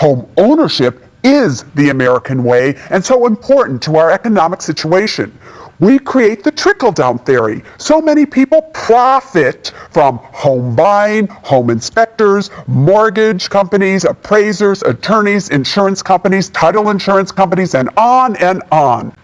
Home ownership is the American way and so important to our economic situation. We create the trickle-down theory. So many people profit from home buying, home inspectors, mortgage companies, appraisers, attorneys, insurance companies, title insurance companies, and on,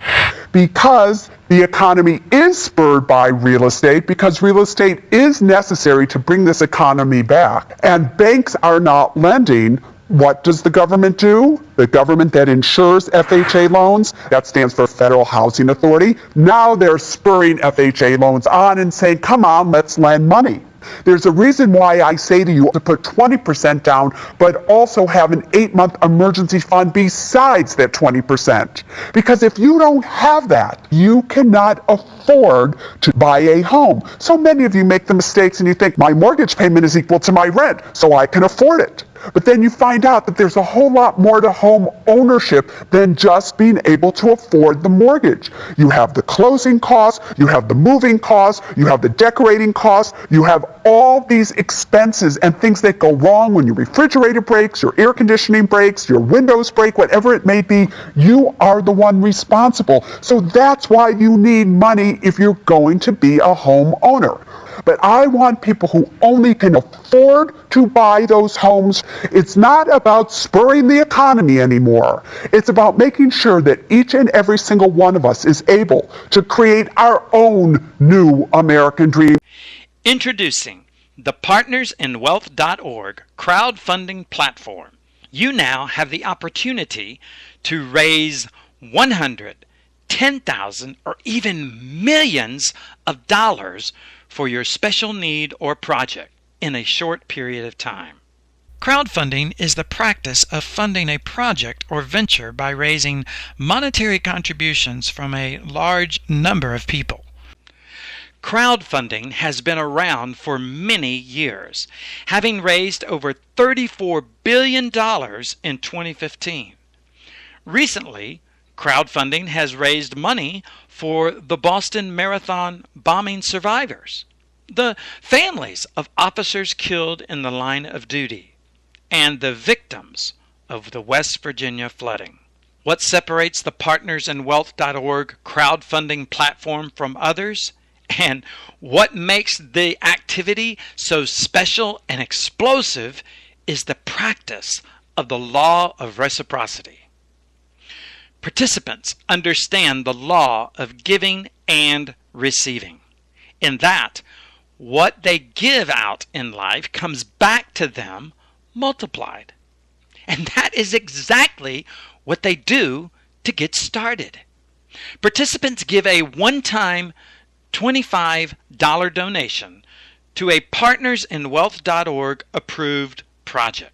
because the economy is spurred by real estate, because real estate is necessary to bring this economy back, and banks are not lending. What does the government do? The government that insures FHA loans, that stands for Federal Housing Authority, now they're spurring FHA loans on and saying, come on, let's lend money. There's a reason why I say to you to put 20% down, but also have an 8-month emergency fund besides that 20%. Because if you don't have that, you cannot afford to buy a home. So many of you make the mistakes and you think, my mortgage payment is equal to my rent, so I can afford it. But then you find out that there's a whole lot more to home ownership than just being able to afford the mortgage. You have the closing costs, you have the moving costs, you have the decorating costs, you have all these expenses and things that go wrong when your refrigerator breaks, your air conditioning breaks, your windows break, whatever it may be. You are the one responsible. So that's why you need money if you're going to be a home owner. But I want people who only can afford to buy those homes. It's not about spurring the economy anymore. It's about making sure that each and every single one of us is able to create our own new American dream. Introducing the PartnersInWealth.org crowdfunding platform. You now have the opportunity to raise 100, 10,000, or even millions of dollars for your special need or project in a short period of time. Crowdfunding is the practice of funding a project or venture by raising monetary contributions from a large number of people. Crowdfunding has been around for many years, having raised over $34 billion in 2015. Recently, crowdfunding has raised money for the Boston Marathon bombing survivors, the families of officers killed in the line of duty, and the victims of the West Virginia flooding. What separates the PartnersInWealth.org crowdfunding platform from others? And what makes the activity so special and explosive is the practice of the law of reciprocity. Participants understand the law of giving and receiving, in that what they give out in life comes back to them multiplied. And that is exactly what they do to get started. Participants give a one-time $25 donation to a PartnersInWealth.org approved project.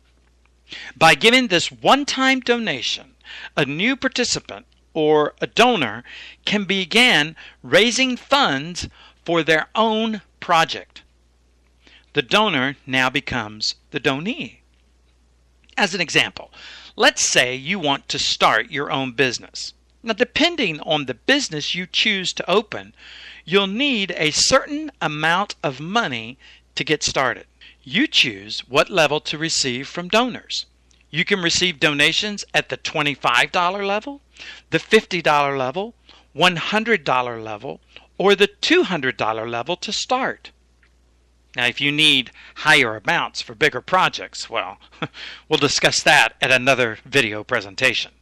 By giving this one-time donation, a new participant or a donor can begin raising funds for their own project. The donor now becomes the donee. As an example, let's say you want to start your own business. Now, depending on the business you choose to open, you'll need a certain amount of money to get started. You choose what level to receive from donors. You can receive donations at the $25 level, the $50 level, $100 level, or the $200 level to start. Now, if you need higher amounts for bigger projects, well, we'll discuss that at another video presentation.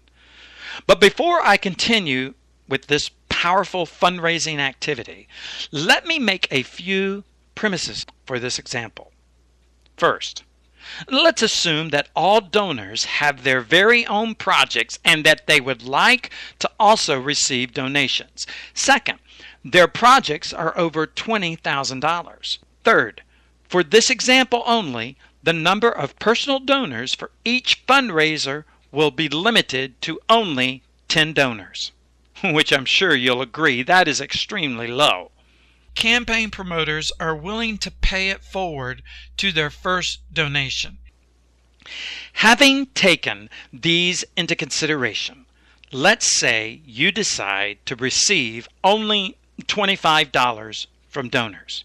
But before I continue with this powerful fundraising activity, let me make a few premises for this example. First, let's assume that all donors have their very own projects and that they would like to also receive donations. Second, their projects are over $20,000. Third, for this example only, the number of personal donors for each fundraiser will be limited to only 10 donors, which I'm sure you'll agree that is extremely low. Campaign promoters are willing to pay it forward to their first donation. Having taken these into consideration, let's say you decide to receive only $25 from donors.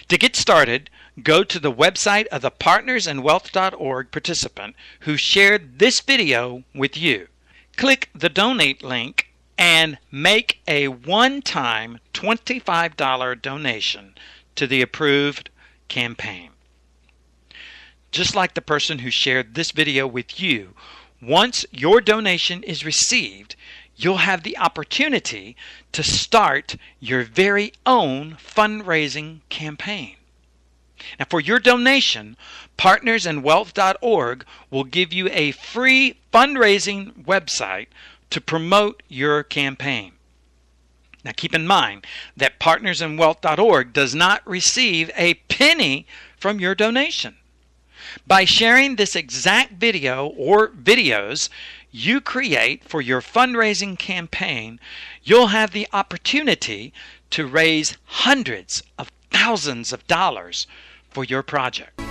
To get started, go to the website of the partnersandwealth.org participant who shared this video with you. Click the donate link and make a one-time $25 donation to the approved campaign. Just like the person who shared this video with you, once your donation is received, you'll have the opportunity to start your very own fundraising campaign. Now, for your donation, partnersandwealth.org will give you a free fundraising website to promote your campaign. Now, keep in mind that partnersandwealth.org does not receive a penny from your donation. By sharing this exact video or videos you create for your fundraising campaign, you'll have the opportunity to raise hundreds of thousands of dollars for your project.